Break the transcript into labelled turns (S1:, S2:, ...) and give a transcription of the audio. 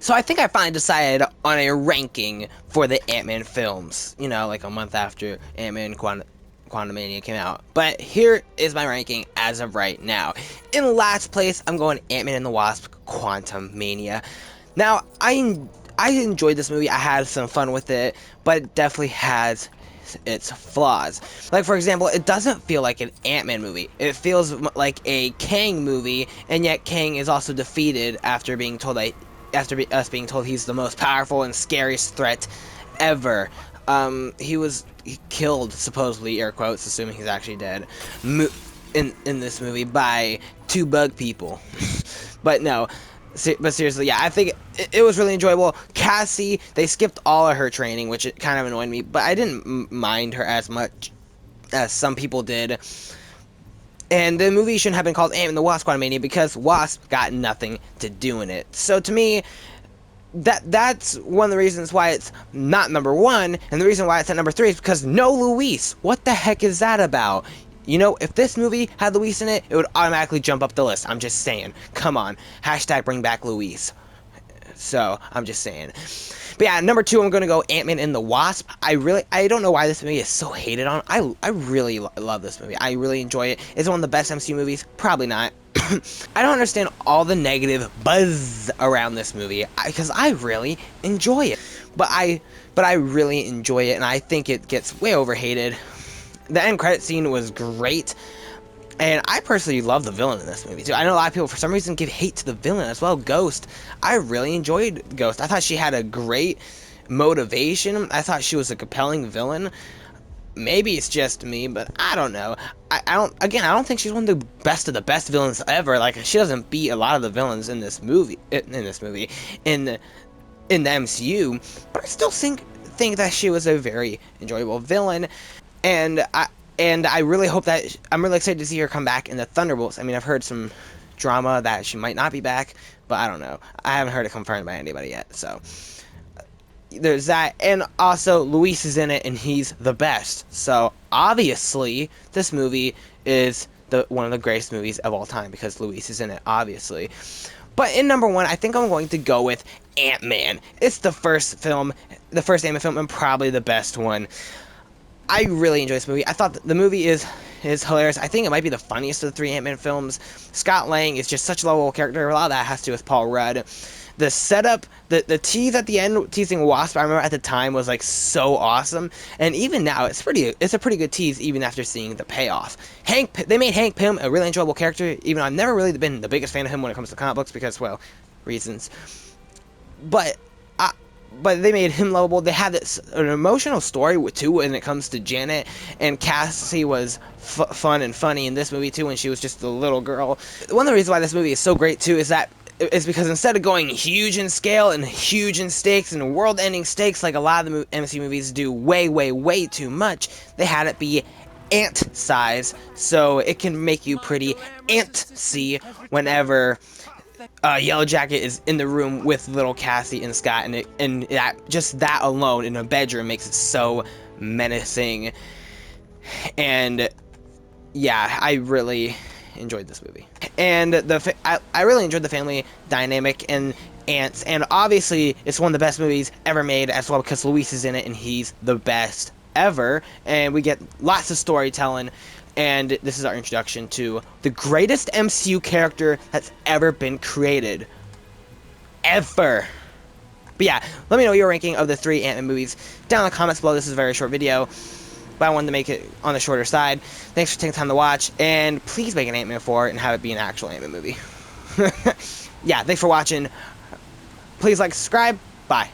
S1: So I think I finally decided on a ranking for the Ant-Man films, you know, like a month after Ant-Man Quantumania came out. But here is my ranking as of right now. In last place, I'm going Ant-Man and the Wasp Quantumania. Now, I enjoyed this movie. I had some fun with it, but it definitely has its flaws. Like, for example, it doesn't feel like an Ant-Man movie. It feels like a Kang movie, and yet Kang is also defeated after being told us being told he's the most powerful and scariest threat ever. He killed, supposedly, air quotes, assuming he's actually dead, in this movie by 2 bug people. But no. But seriously, yeah, I think it was really enjoyable. Cassie, they skipped all of her training, which it kind of annoyed me, but I didn't mind her as much as some people did. And the movie shouldn't have been called Ant-Man and the Wasp Quantumania because Wasp got nothing to do in it. So to me, that's one of the reasons why it's not number 1, and the reason why it's at number 3 is because no Luis. What the heck is that about? You know, if this movie had Luis in it, it would automatically jump up the list. I'm just saying. Come on. Hashtag bring back Luis. So, I'm just saying. But yeah, number 2, I'm going to go Ant-Man and the Wasp. I don't know why this movie is so hated on. I really love this movie. I really enjoy it. It's one of the best MCU movies. Probably not. I don't understand all the negative buzz around this movie because I really enjoy it. But I really enjoy it, and I think it gets way overhated. The end credit scene was great, and I personally love the villain in this movie too. I know a lot of people for some reason give hate to the villain as well, Ghost. I really enjoyed Ghost. I thought she had a great motivation. I thought she was a compelling villain. Maybe it's just me, but I don't know. I don't think she's one of the best villains ever. Like, she doesn't beat a lot of the villains in this movie, in the MCU, but I still think that she was a very enjoyable villain. And I really hope that I'm really excited to see her come back in the Thunderbolts. I mean, I've heard some drama that she might not be back, but I don't know. I haven't heard it confirmed by anybody yet, so there's that. And also, Luis is in it, and he's the best. So obviously, this movie is one of the greatest movies of all time because Luis is in it, obviously. But in number 1, I think I'm going to go with Ant-Man. It's the first Ant-Man film, and probably the best one. I really enjoy this movie. I thought the movie is hilarious. I think it might be the funniest of the 3 Ant-Man films. Scott Lang is just such a lovable character. A lot of that has to do with Paul Rudd. The setup, the tease at the end, teasing Wasp, I remember at the time was like so awesome. And even now, it's a pretty good tease even after seeing the payoff. They made Hank Pym a really enjoyable character, even though I've never really been the biggest fan of him when it comes to comic books because, well, reasons. But they made him lovable. They had an emotional story too when it comes to Janet, and Cassie was fun and funny in this movie too when she was just a little girl. One of the reasons why this movie is so great too is because instead of going huge in scale and huge in stakes and world-ending stakes like a lot of the MCU movies do way too much, they had it be ant size, so it can make you pretty antsy whenever Yellow Jacket is in the room with little Cassie and Scott, and that alone in a bedroom makes it so menacing. And yeah, I really enjoyed this movie, and I really enjoyed the family dynamic and ants, and obviously it's one of the best movies ever made as well because Luis is in it and he's the best ever, and we get lots of storytelling. And this is our introduction to the greatest MCU character that's ever been created. Ever. But yeah, let me know your ranking of the 3 Ant-Man movies down in the comments below. This is a very short video, but I wanted to make it on the shorter side. Thanks for taking time to watch, and please make an Ant-Man 4 and have it be an actual Ant-Man movie. Yeah, thanks for watching. Please like, subscribe. Bye.